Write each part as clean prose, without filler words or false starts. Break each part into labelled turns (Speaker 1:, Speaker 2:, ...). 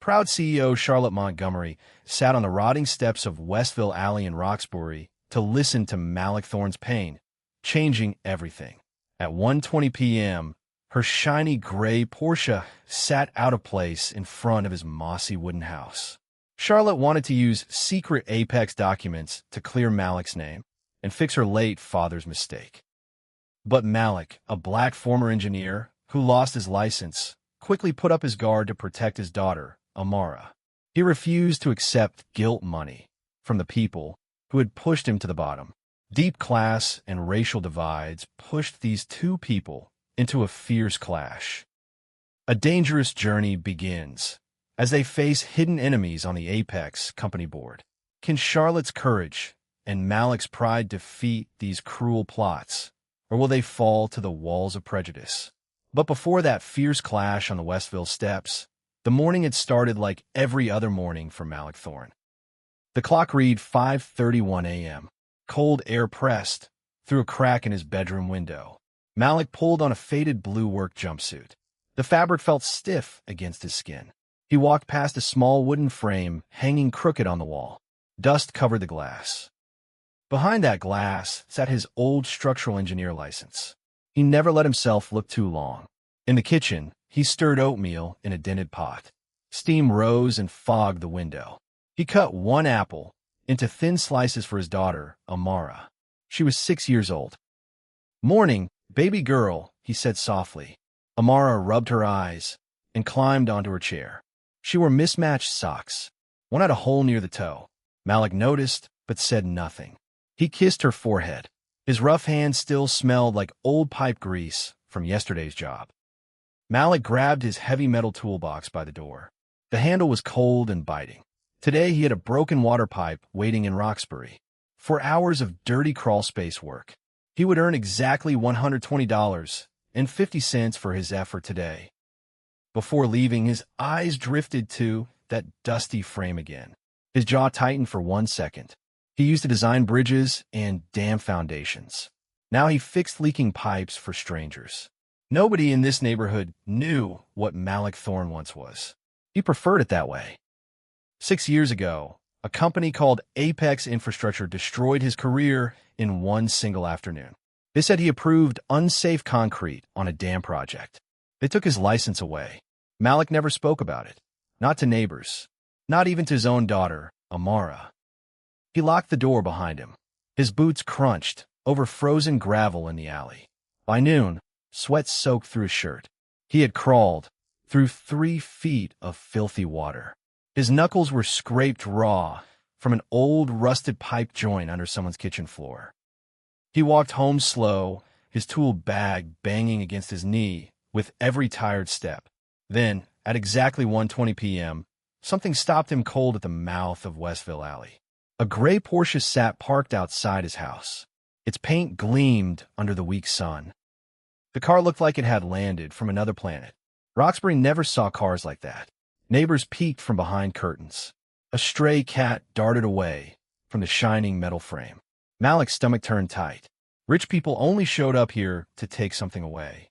Speaker 1: Proud CEO Charlotte Montgomery sat on the rotting steps of Westville Alley in Roxbury to listen to Malik Thorne's pain, changing everything. At 1:20 p.m., her shiny gray Porsche sat out of place in front of his mossy wooden house. Charlotte wanted to use secret Apex documents to clear Malik's name and fix her late father's mistake. But Malik, a black former engineer who lost his license, quickly put up his guard to protect his daughter, Amara. He refused to accept guilt money from the people who had pushed him to the bottom. Deep class and racial divides pushed these two people into a fierce clash. A dangerous journey begins as they face hidden enemies on the Apex company board. Can Charlotte's courage and Malik's pride defeat these cruel plots, or will they fall to the walls of prejudice? But before that fierce clash on the Westville steps, the morning had started like every other morning for Malik Thorne. The clock read 5:31 a.m. Cold air pressed through a crack in his bedroom window. Malik pulled on a faded blue work jumpsuit. The fabric felt stiff against his skin. He walked past a small wooden frame hanging crooked on the wall. Dust covered the glass. Behind that glass sat his old structural engineer license. He never let himself look too long. In the kitchen, he stirred oatmeal in a dented pot. Steam rose and fogged the window. He cut one apple into thin slices for his daughter, Amara. She was 6 years old. "Morning, baby girl," he said softly. Amara rubbed her eyes and climbed onto her chair. She wore mismatched socks. One had a hole near the toe. Malik noticed, but said nothing. He kissed her forehead. His rough hand still smelled like old pipe grease from yesterday's job. Malik grabbed his heavy metal toolbox by the door. The handle was cold and biting. Today he had a broken water pipe waiting in Roxbury. 4 hours of dirty crawlspace work. He would earn exactly $120.50 for his effort today. Before leaving, his eyes drifted to that dusty frame again. His jaw tightened for 1 second. He used to design bridges and dam foundations. Now he fixed leaking pipes for strangers. Nobody in this neighborhood knew what Malik Thorne once was. He preferred it that way. 6 years ago, a company called Apex Infrastructure destroyed his career in one single afternoon. They said he approved unsafe concrete on a dam project. They took his license away. Malik never spoke about it. Not to neighbors. Not even to his own daughter, Amara. He locked the door behind him. His boots crunched over frozen gravel in the alley. By noon, sweat soaked through his shirt. He had crawled through 3 feet of filthy water. His knuckles were scraped raw from an old rusted pipe joint under someone's kitchen floor. He walked home slow, his tool bag banging against his knee with every tired step. Then, at exactly 1:20 p.m., something stopped him cold at the mouth of Westville Alley. A gray Porsche sat parked outside his house. Its paint gleamed under the weak sun. The car looked like it had landed from another planet. Roxbury never saw cars like that. Neighbors peeked from behind curtains. A stray cat darted away from the shining metal frame. Malik's stomach turned tight. Rich people only showed up here to take something away.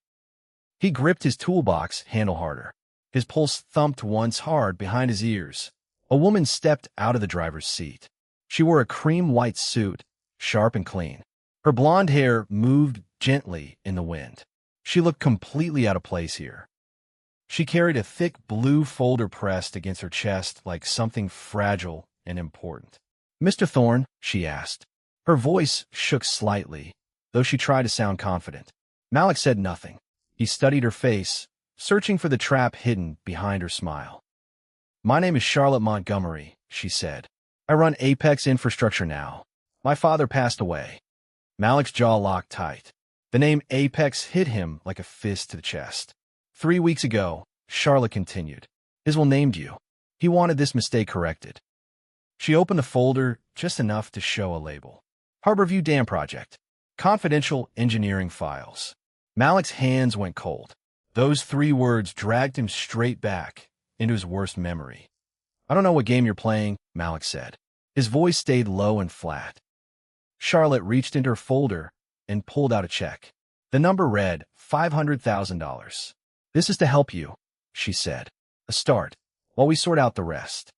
Speaker 1: He gripped his toolbox handle harder. His pulse thumped once hard behind his ears. A woman stepped out of the driver's seat. She wore a cream-white suit, sharp and clean. Her blonde hair moved gently in the wind. She looked completely out of place here. She carried a thick blue folder pressed against her chest like something fragile and important. "Mr. Thorne?" she asked. Her voice shook slightly, though she tried to sound confident. Malik said nothing. He studied her face, searching for the trap hidden behind her smile. "My name is Charlotte Montgomery," she said. "I run Apex Infrastructure now. My father passed away." Malik's jaw locked tight. The name Apex hit him like a fist to the chest. 3 weeks ago, Charlotte continued. Iswell named you. He wanted this mistake corrected. She opened the folder just enough to show a label. Harborview Dam Project. Confidential engineering files. Malik's hands went cold. Those 3 words dragged him straight back into his worst memory. "I don't know what game you're playing," Malik said. His voice stayed low and flat. Charlotte reached into her folder and pulled out a check. The number read $500,000. "This is to help you," she said. "A start. while we sort out the rest."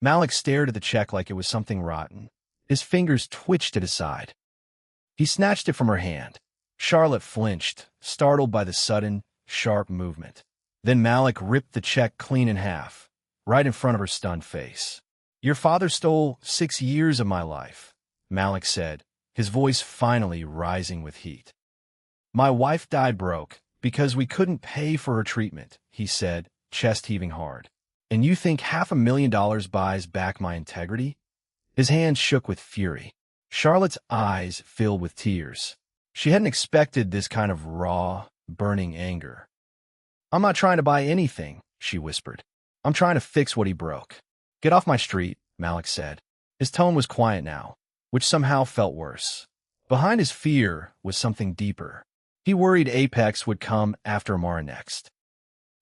Speaker 1: Malik stared at the check like it was something rotten. His fingers twitched at his side. He snatched it from her hand. Charlotte flinched, startled by the sudden, sharp movement. Then Malik ripped the check clean in half, right in front of her stunned face. "Your father stole 6 years of my life," Malik said, his voice finally rising with heat. "My wife died broke because we couldn't pay for her treatment," he said, chest heaving hard. "And you think $500,000 buys back my integrity?" His hands shook with fury. Charlotte's eyes filled with tears. She hadn't expected this kind of raw, burning anger. "I'm not trying to buy anything," she whispered. "I'm trying to fix what he broke." "Get off my street," Malik said. His tone was quiet now, which somehow felt worse. Behind his fear was something deeper. He worried Apex would come after Amara next.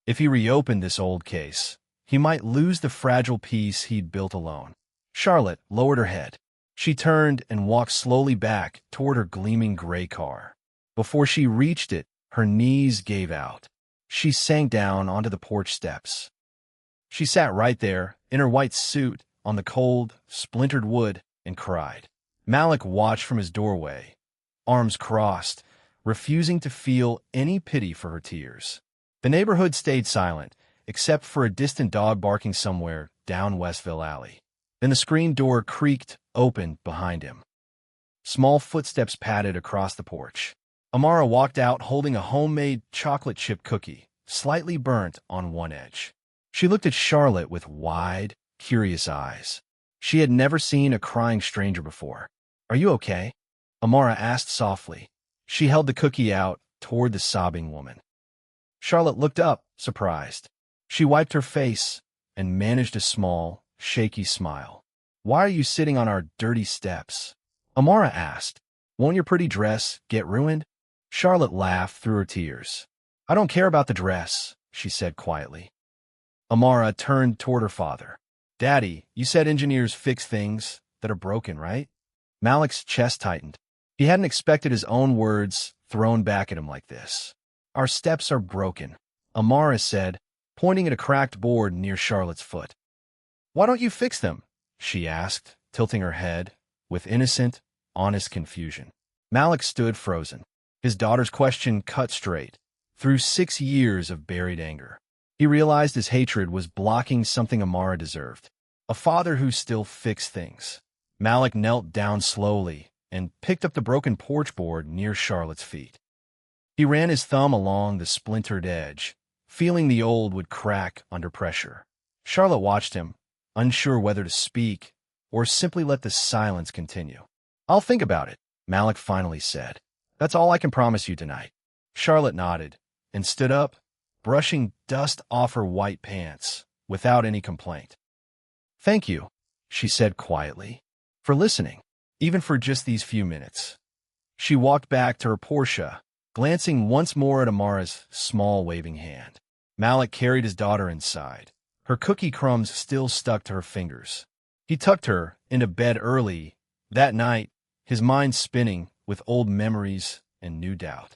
Speaker 1: If he reopened this old case, he might lose the fragile peace he'd built alone. Charlotte lowered her head. She turned and walked slowly back toward her gleaming gray car. Before she reached it, her knees gave out. She sank down onto the porch steps. She sat right there, in her white suit, on the cold, splintered wood, and cried. Malik watched from his doorway, arms crossed, refusing to feel any pity for her tears. The neighborhood stayed silent, except for a distant dog barking somewhere down Westville Alley. Then the screen door creaked open behind him. Small footsteps padded across the porch. Amara walked out holding a homemade chocolate chip cookie, slightly burnt on one edge. She looked at Charlotte with wide, curious eyes. She had never seen a crying stranger before. "Are you okay?" Amara asked softly. She held the cookie out toward the sobbing woman. Charlotte looked up, surprised. She wiped her face and managed a small, shaky smile. "Why are you sitting on our dirty steps?" Amara asked. "Won't your pretty dress get ruined?" Charlotte laughed through her tears. "I don't care about the dress," she said quietly. Amara turned toward her father. "Daddy, you said engineers fix things that are broken, right?" Malik's chest tightened. He hadn't expected his own words thrown back at him like this. "Our steps are broken," Amara said, pointing at a cracked board near Charlotte's foot. "Why don't you fix them?" she asked, tilting her head, with innocent, honest confusion. Malik stood frozen. His daughter's question cut straight, through 6 years of buried anger. He realized his hatred was blocking something Amara deserved. A father who still fixed things. Malik knelt down slowly and picked up the broken porch board near Charlotte's feet. He ran his thumb along the splintered edge, feeling the old would crack under pressure. Charlotte watched him, unsure whether to speak or simply let the silence continue. "I'll think about it," Malik finally said. "That's all I can promise you tonight." Charlotte nodded and stood up, brushing dust off her white pants without any complaint. "Thank you," she said quietly, "for listening, even for just these few minutes." She walked back to her Porsche, glancing once more at Amara's small waving hand. Malik carried his daughter inside, her cookie crumbs still stuck to her fingers. He tucked her into bed early that night, his mind spinning with old memories and new doubt.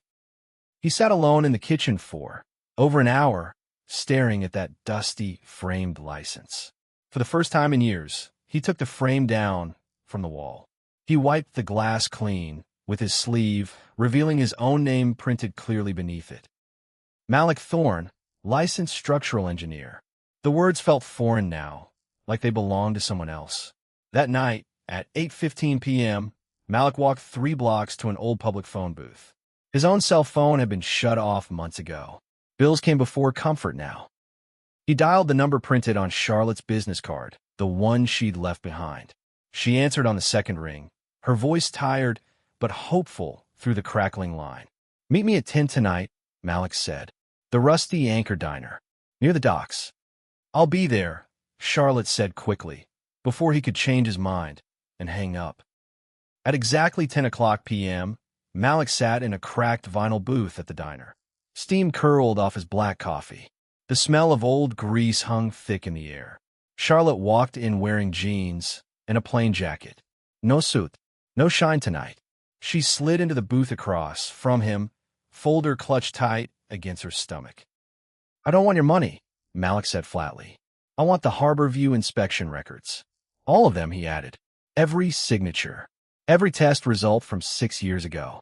Speaker 1: He sat alone in the kitchen for over an hour, staring at that dusty, framed license. For the first time in years, he took the frame down from the wall. He wiped the glass clean with his sleeve, revealing his own name printed clearly beneath it. Malik Thorne, licensed structural engineer. The words felt foreign now, like they belonged to someone else. That night, at 8:15 p.m., Malik walked 3 blocks to an old public phone booth. His own cell phone had been shut off months ago. Bills came before comfort now. He dialed the number printed on Charlotte's business card, the one she'd left behind. She answered on the second ring, her voice tired but hopeful through the crackling line. "Meet me at 10 tonight," Malik said. "The Rusty Anchor Diner, near the docks." "I'll be there," Charlotte said quickly, before he could change his mind and hang up. At exactly 10 o'clock p.m., Malik sat in a cracked vinyl booth at the diner. Steam curled off his black coffee. The smell of old grease hung thick in the air. Charlotte walked in wearing jeans and a plain jacket. No suit, no shine tonight. She slid into the booth across from him, folder clutched tight against her stomach. "I don't want your money," Malik said flatly. I want the Harborview inspection records. All of them, he added. Every signature. Every test result from 6 years ago.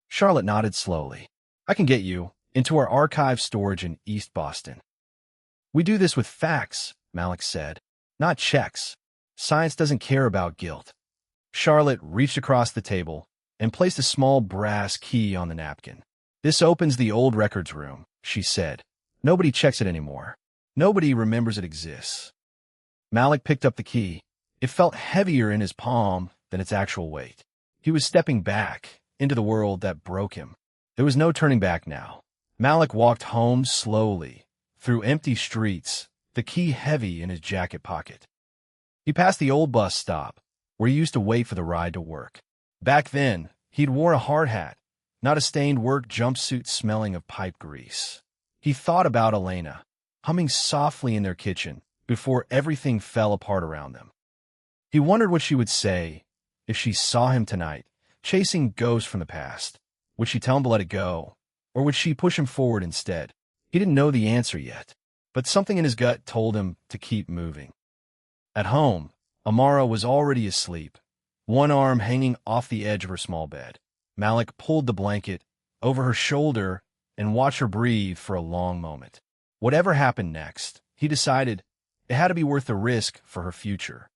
Speaker 1: Charlotte nodded slowly. I can get you into our archive storage in East Boston. We do this with facts, Malik said, not checks. Science doesn't care about guilt. Charlotte reached across the table and placed a small brass key on the napkin. This opens the old records room, she said. Nobody checks it anymore. Nobody remembers it exists. Malik picked up the key. It felt heavier in his palm than its actual weight. He was stepping back into the world that broke him. There was no turning back now. Malik walked home slowly, through empty streets, the key heavy in his jacket pocket. He passed the old bus stop, where he used to wait for the ride to work. Back then, he'd wore a hard hat, not a stained work jumpsuit smelling of pipe grease. He thought about Elena, humming softly in their kitchen before everything fell apart around them. He wondered what she would say if she saw him tonight, chasing ghosts from the past. Would she tell him to let it go, or would she push him forward instead? He didn't know the answer yet, but something in his gut told him to keep moving. At home, Amara was already asleep, one arm hanging off the edge of her small bed. Malik pulled the blanket over her shoulder and watched her breathe for a long moment. Whatever happened next, he decided it had to be worth the risk for her future.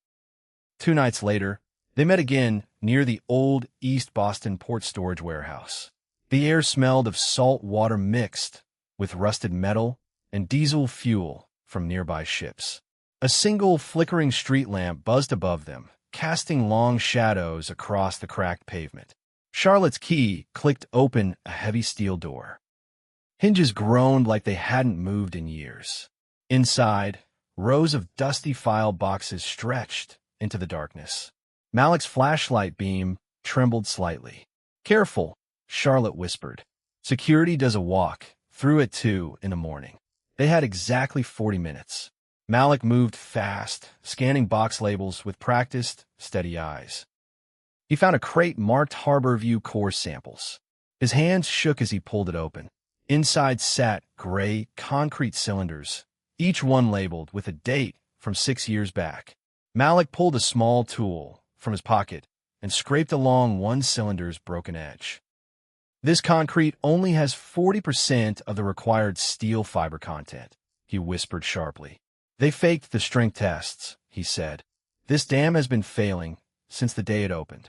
Speaker 1: 2 nights later, they met again near the old East Boston port storage warehouse. The air smelled of salt water mixed with rusted metal and diesel fuel from nearby ships. A single flickering street lamp buzzed above them, casting long shadows across the cracked pavement. Charlotte's key clicked open a heavy steel door. Hinges groaned like they hadn't moved in years. Inside, rows of dusty file boxes stretched into the darkness. Malik's flashlight beam trembled slightly. Careful, Charlotte whispered. Security does a walk through at 2 in the morning. They had exactly 40 minutes. Malik moved fast, scanning box labels with practiced, steady eyes. He found a crate marked Harborview core samples. His hands shook as he pulled it open. Inside sat gray, concrete cylinders, each one labeled with a date from 6 years back. Malik pulled a small tool from his pocket and scraped along one cylinder's broken edge. This concrete only has 40% of the required steel fiber content, he whispered sharply. They faked the strength tests, he said. This dam has been failing since the day it opened.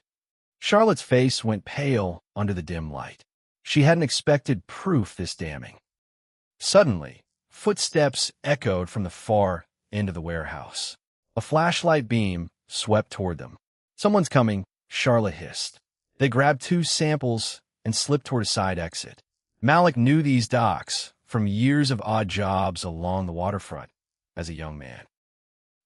Speaker 1: Charlotte's face went pale under the dim light. She hadn't expected proof this damning. Suddenly, footsteps echoed from the far end of the warehouse. A flashlight beam swept toward them. Someone's coming, Charlotte hissed. They grabbed 2 samples and slipped toward a side exit. Malik knew these docks from years of odd jobs along the waterfront as a young man.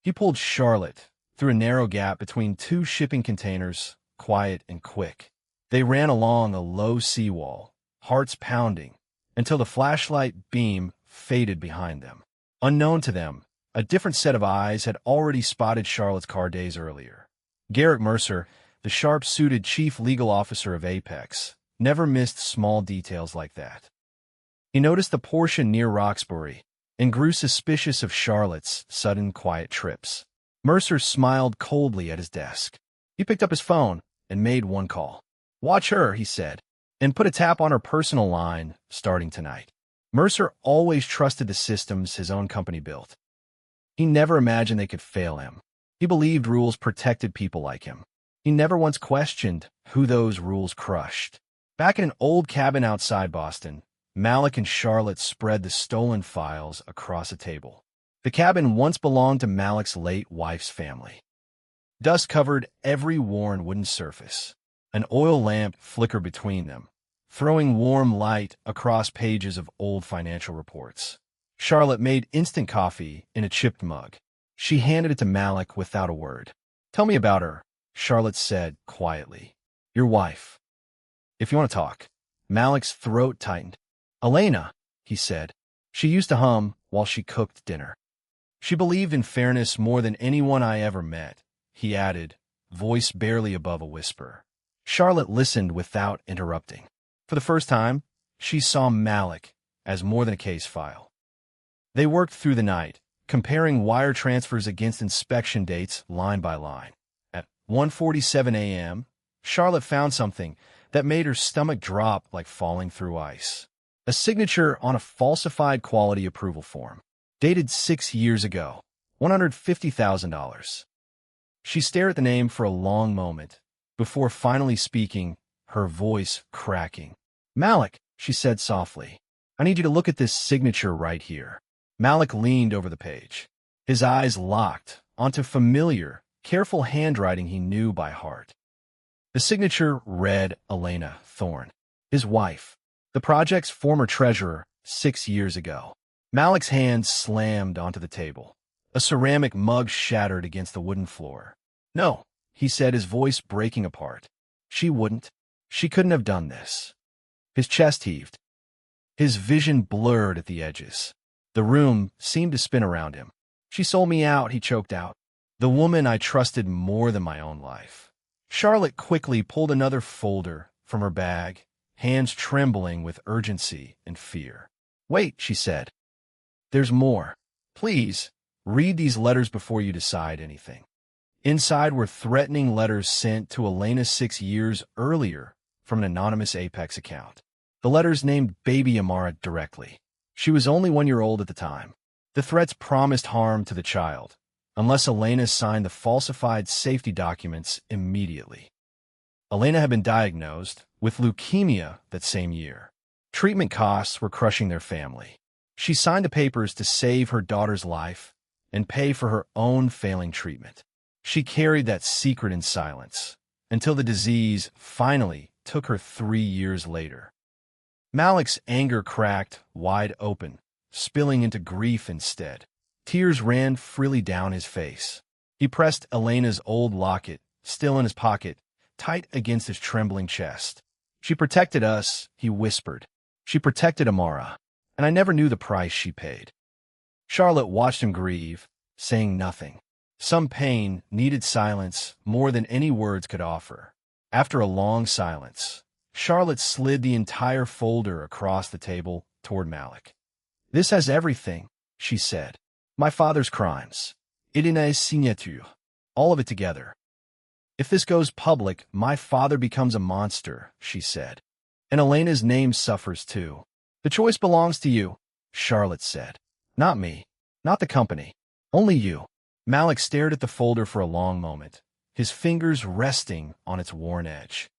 Speaker 1: He pulled Charlotte through a narrow gap between 2 shipping containers, quiet and quick. They ran along a low seawall, hearts pounding, until the flashlight beam faded behind them. Unknown to them, a different set of eyes had already spotted Charlotte's car days earlier. Garrett Mercer, the sharp-suited chief legal officer of Apex, never missed small details like that. He noticed the portion near Roxbury and grew suspicious of Charlotte's sudden quiet trips. Mercer smiled coldly at his desk. He picked up his phone and made one call. Watch her, he said, and put a tap on her personal line starting tonight. Mercer always trusted the systems his own company built. He never imagined they could fail him. He believed rules protected people like him. He never once questioned who those rules crushed. Back in an old cabin outside Boston, Malik and Charlotte spread the stolen files across a table. The cabin once belonged to Malik's late wife's family. Dust covered every worn wooden surface. An oil lamp flickered between them, throwing warm light across pages of old financial reports. Charlotte made instant coffee in a chipped mug. She handed it to Malik without a word. Tell me about her, Charlotte said quietly. Your wife. If you want to talk. Malik's throat tightened. Elena, he said. She used to hum while she cooked dinner. She believed in fairness more than anyone I ever met, he added, voice barely above a whisper. Charlotte listened without interrupting. For the first time, she saw Malik as more than a case file. They worked through the night, comparing wire transfers against inspection dates line by line. At 1:47 a.m., Charlotte found something that made her stomach drop like falling through ice. A signature on a falsified quality approval form, dated 6 years ago, $150,000. She stared at the name for a long moment, before finally speaking, her voice cracking. "Malik," she said softly, "I need you to look at this signature right here." Malik leaned over the page, his eyes locked onto familiar, careful handwriting he knew by heart. The signature read Elena Thorne, his wife, the project's former treasurer 6 years ago. Malik's hand slammed onto the table. A ceramic mug shattered against the wooden floor. "No," he said, his voice breaking apart. "She wouldn't. She couldn't have done this." His chest heaved. His vision blurred at the edges. The room seemed to spin around him. "She sold me out," he choked out. "The woman I trusted more than my own life." Charlotte quickly pulled another folder from her bag, hands trembling with urgency and fear. "Wait," she said. "There's more. Please, read these letters before you decide anything." Inside were threatening letters sent to Elena 6 years earlier from an anonymous Apex account. The letters named baby Amara directly. She was only 1 year old at the time. The threats promised harm to the child, unless Elena signed the falsified safety documents immediately. Elena had been diagnosed with leukemia that same year. Treatment costs were crushing their family. She signed the papers to save her daughter's life and pay for her own failing treatment. She carried that secret in silence until the disease finally took her 3 years later. Malik's anger cracked wide open, spilling into grief instead. Tears ran freely down his face. He pressed Elena's old locket, still in his pocket, tight against his trembling chest. "She protected us," he whispered. "She protected Amara, and I never knew the price she paid." Charlotte watched him grieve, saying nothing. Some pain needed silence more than any words could offer. After a long silence, Charlotte slid the entire folder across the table toward Malik. "This has everything," she said. "My father's crimes. It in a signature. All of it together. If this goes public, my father becomes a monster," she said. "And Elena's name suffers too." "The choice belongs to you," Charlotte said. "Not me. Not the company. Only you." Malik stared at the folder for a long moment, his fingers resting on its worn edge.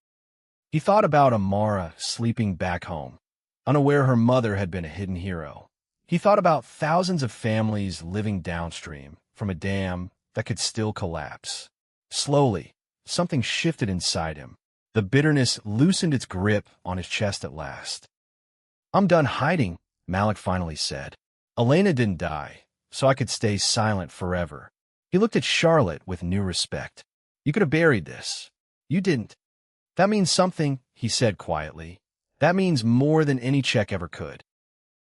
Speaker 1: He thought about Amara sleeping back home, unaware her mother had been a hidden hero. He thought about thousands of families living downstream from a dam that could still collapse. Slowly, something shifted inside him. The bitterness loosened its grip on his chest at last. "I'm done hiding," Malik finally said. "Elena didn't die, so I could stay silent forever." He looked at Charlotte with new respect. "You could have buried this. You didn't." "That means something," he said quietly. "That means more than any check ever could."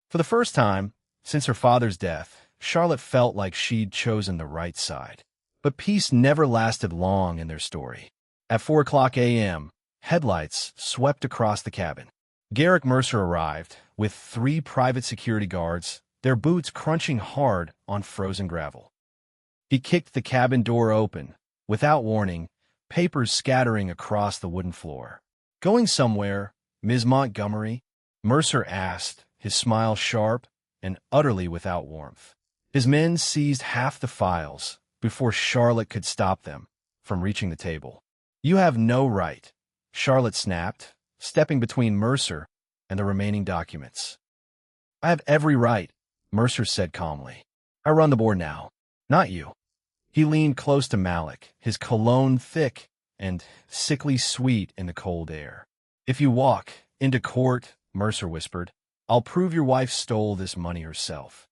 Speaker 1: For the first time since her father's death, Charlotte felt like she'd chosen the right side. But peace never lasted long in their story. At 4:00 a.m., headlights swept across the cabin. Garrick Mercer arrived with 3 private security guards, their boots crunching hard on frozen gravel. He kicked the cabin door open, without warning, papers scattering across the wooden floor. "Going somewhere, Ms. Montgomery?" Mercer asked, his smile sharp and utterly without warmth. His men seized half the files before Charlotte could stop them from reaching the table. "You have no right," Charlotte snapped, stepping between Mercer and the remaining documents. "I have every right," Mercer said calmly. "I run the board now, not you." He leaned close to Malik, his cologne thick and sickly sweet in the cold air. "If you walk into court," Mercer whispered, "I'll prove your wife stole this money herself.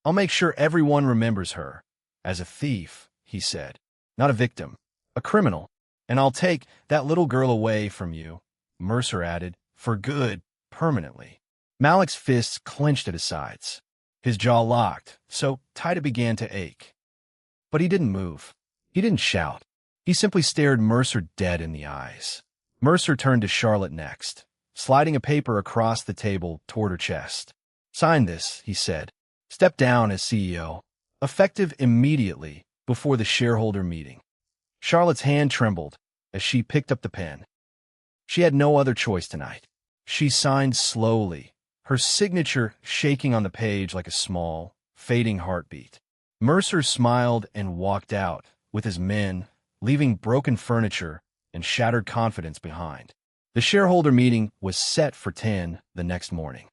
Speaker 1: I'll make sure everyone remembers her as a thief," he said, "not a victim, a criminal. And I'll take that little girl away from you," Mercer added, "for good, permanently." Malik's fists clenched at his sides. His jaw locked, so tight it began to ache. But he didn't move. He didn't shout. He simply stared Mercer dead in the eyes. Mercer turned to Charlotte next, sliding a paper across the table toward her chest. "Sign this," he said. "Step down as CEO. effective immediately before the shareholder meeting. Charlotte's hand trembled as she picked up the pen. She had no other choice tonight. She signed slowly, her signature shaking on the page like a small, fading heartbeat. Mercer smiled and walked out with his men, leaving broken furniture and shattered confidence behind. The shareholder meeting was set for 10 the next morning.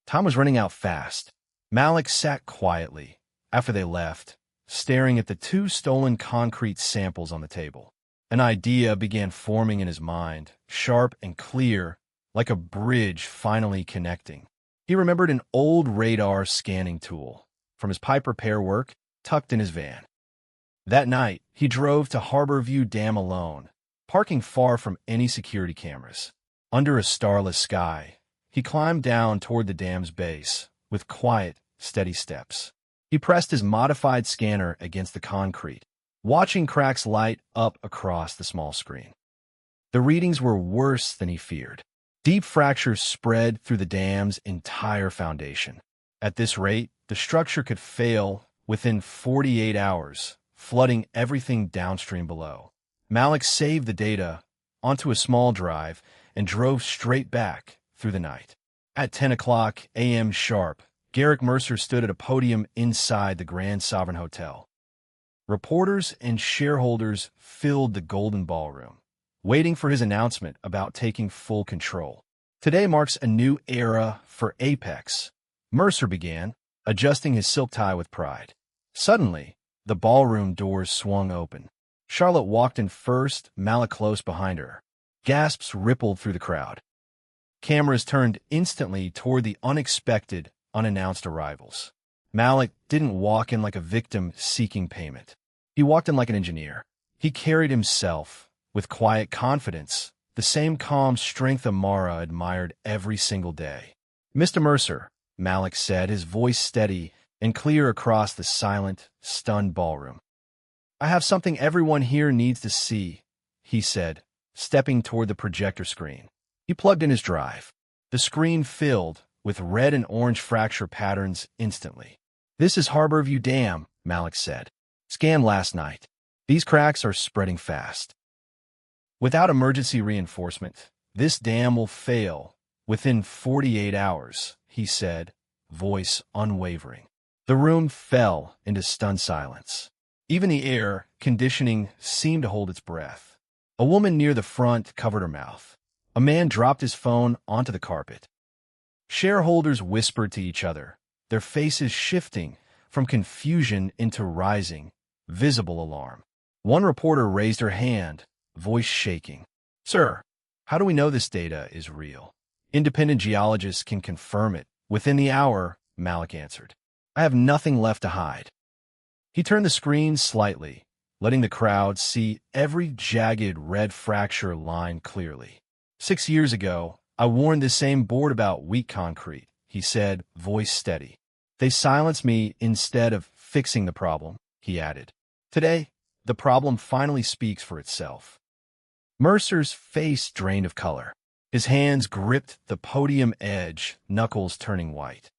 Speaker 1: Time was running out fast. Malik sat quietly after they left, staring at the 2 stolen concrete samples on the table. An idea began forming in his mind, sharp and clear, like a bridge finally connecting. He remembered an old radar scanning tool from his pipe repair work tucked in his van. That night, he drove to Harborview Dam alone, parking far from any security cameras. Under a starless sky, he climbed down toward the dam's base with quiet, steady steps. He pressed his modified scanner against the concrete, watching cracks light up across the small screen. The readings were worse than he feared. Deep fractures spread through the dam's entire foundation. At this rate, the structure could fail within 48 hours, flooding everything downstream below. Malik saved the data onto a small drive and drove straight back through the night. At 10 o'clock a.m. sharp, Garrick Mercer stood at a podium inside the Grand Sovereign Hotel. Reporters and shareholders filled the Golden Ballroom, waiting for his announcement about taking full control. Today marks a new era for Apex, Mercer began, adjusting his silk tie with pride. Suddenly, the ballroom doors swung open. Charlotte walked in first, Malik close behind her. Gasps rippled through the crowd. Cameras turned instantly toward the unexpected, unannounced arrivals. Malik didn't walk in like a victim seeking payment. He walked in like an engineer. He carried himself with quiet confidence, the same calm strength Amara admired every single day. "Mr. Mercer," Malik said, his voice steady and clear across the silent, stunned ballroom. "I have something everyone here needs to see," he said, stepping toward the projector screen. He plugged in his drive. The screen filled with red and orange fracture patterns instantly. "This is Harborview Dam," Malik said. "Scanned last night. These cracks are spreading fast. Without emergency reinforcement, this dam will fail within 48 hours, he said, voice unwavering. The room fell into stunned silence. Even the air conditioning seemed to hold its breath. A woman near the front covered her mouth. A man dropped his phone onto the carpet. Shareholders whispered to each other, their faces shifting from confusion into rising, visible alarm. One reporter raised her hand, voice shaking. "Sir, how do we know this data is real? Independent geologists can confirm it. Within the hour," Malik answered. "I have nothing left to hide." He turned the screen slightly, letting the crowd see every jagged red fracture line clearly. 6 years ago, I warned this same board about weak concrete, he said, voice steady. They silenced me instead of fixing the problem, he added. Today, the problem finally speaks for itself. Mercer's face drained of color. His hands gripped the podium edge, knuckles turning white.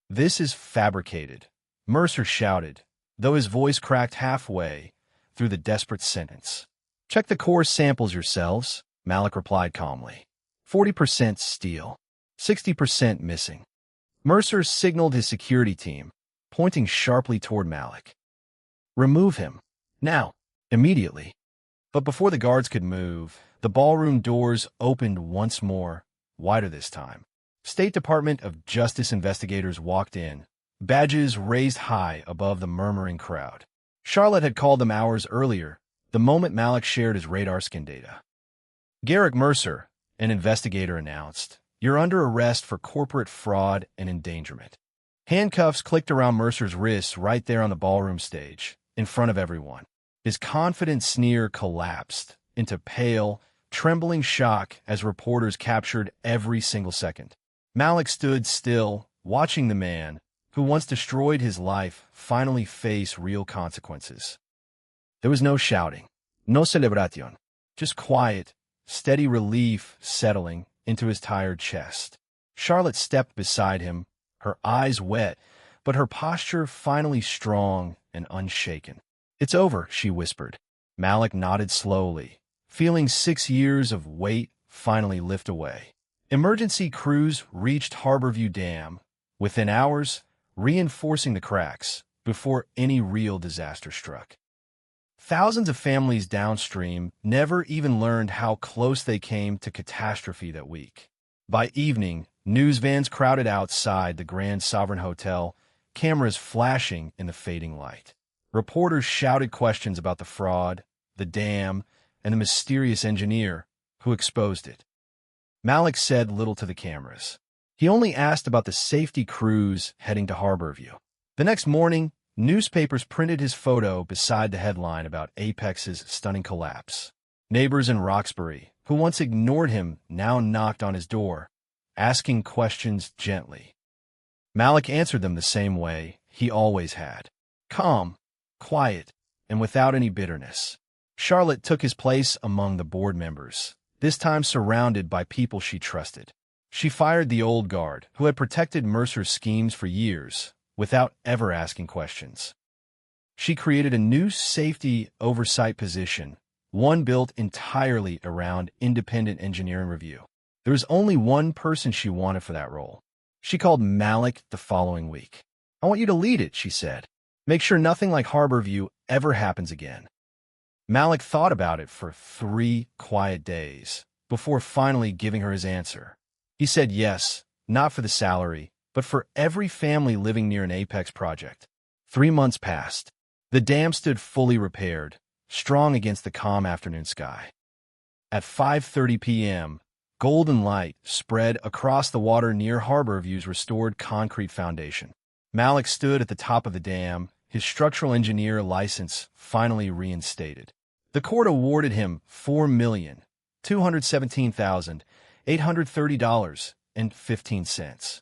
Speaker 1: "This is fabricated," Mercer shouted, though his voice cracked halfway through the desperate sentence. "Check the core samples yourselves," Malik replied calmly. 40% steel, 60% missing. Mercer signaled his security team, pointing sharply toward Malik. "Remove him. Now. Immediately." But before the guards could move, the ballroom doors opened once more, wider this time. State Department of Justice investigators walked in, badges raised high above the murmuring crowd. Charlotte had called them hours earlier, the moment Malik shared his radar scan data. "Garrick Mercer," an investigator announced, "you're under arrest for corporate fraud and endangerment." Handcuffs clicked around Mercer's wrists right there on the ballroom stage, in front of everyone. His confident sneer collapsed into pale, trembling shock as reporters captured every single second. Malik stood still, watching the man, who once destroyed his life, finally face real consequences. There was no shouting, no celebration, just quiet, steady relief settling into his tired chest. Charlotte stepped beside him, her eyes wet, but her posture finally strong and unshaken. "It's over," she whispered. Malik nodded slowly, feeling 6 years of weight finally lift away. Emergency crews reached Harborview Dam within hours, reinforcing the cracks before any real disaster struck. Thousands of families downstream never even learned how close they came to catastrophe that week. By evening, news vans crowded outside the Grand Sovereign Hotel, cameras flashing in the fading light. Reporters shouted questions about the fraud, the dam, and the mysterious engineer who exposed it. Malik said little to the cameras. He only asked about the safety crews heading to Harborview. The next morning, newspapers printed his photo beside the headline about Apex's stunning collapse. Neighbors in Roxbury, who once ignored him, now knocked on his door, asking questions gently. Malik answered them the same way he always had. Calm, quiet, and without any bitterness. Charlotte took his place among the board members, this time surrounded by people she trusted. She fired the old guard, who had protected Mercer's schemes for years, without ever asking questions. She created a new safety oversight position, one built entirely around independent engineering review. There was only one person she wanted for that role. She called Malik the following week. "I want you to lead it," she said. "Make sure nothing like Harborview ever happens again." Malik thought about it for 3 quiet days before finally giving her his answer. He said yes, not for the salary, but for every family living near an Apex project. 3 months passed. The dam stood fully repaired, strong against the calm afternoon sky. At 5:30 p.m., golden light spread across the water near Harborview's restored concrete foundation. Malik stood at the top of the dam, his structural engineer license finally reinstated. The court awarded him $4,217,830.15.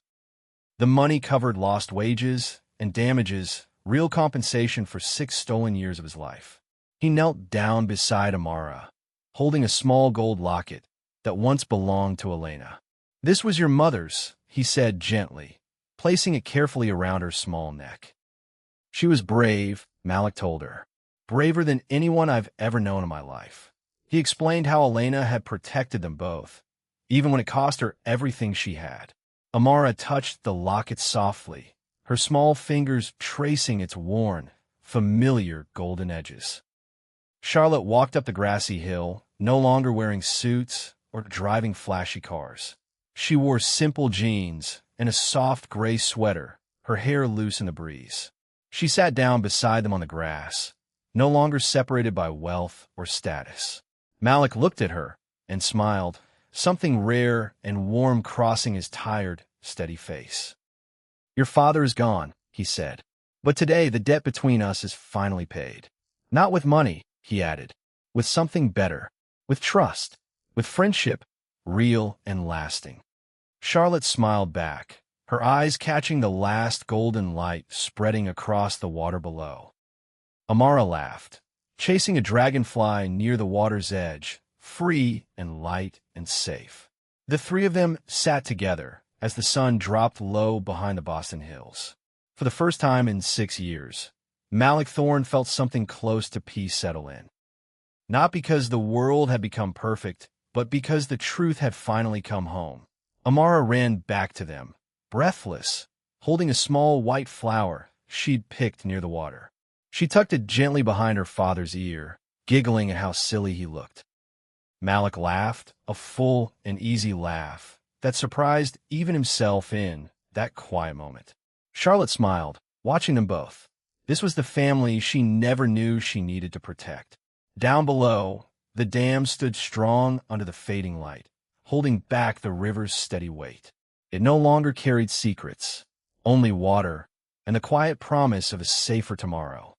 Speaker 1: The money covered lost wages and damages, real compensation for 6 stolen years of his life. He knelt down beside Amara, holding a small gold locket that once belonged to Elena. "This was your mother's," he said gently, placing it carefully around her small neck. "She was brave," Malik told her. "Braver than anyone I've ever known in my life." He explained how Elena had protected them both, even when it cost her everything she had. Amara touched the locket softly, her small fingers tracing its worn, familiar golden edges. Charlotte walked up the grassy hill, no longer wearing suits or driving flashy cars. She wore simple jeans and a soft gray sweater, her hair loose in the breeze. She sat down beside them on the grass, no longer separated by wealth or status. Malik looked at her and smiled, something rare and warm crossing his tired, steady face. "Your father is gone," he said. "But today the debt between us is finally paid. Not with money," he added, "with something better, with trust, with friendship, real and lasting." Charlotte smiled back, her eyes catching the last golden light spreading across the water below. Amara laughed, chasing a dragonfly near the water's edge, free and light and safe. The 3 of them sat together as the sun dropped low behind the Boston Hills. For the first time in 6 years, Malik Thorne felt something close to peace settle in. Not because the world had become perfect, but because the truth had finally come home. Amara ran back to them, breathless, holding a small white flower she'd picked near the water. She tucked it gently behind her father's ear, giggling at how silly he looked. Malik laughed, a full and easy laugh that surprised even himself in that quiet moment. Charlotte smiled, watching them both. This was the family she never knew she needed to protect. Down below, the dam stood strong under the fading light, holding back the river's steady weight. It no longer carried secrets, only water and the quiet promise of a safer tomorrow.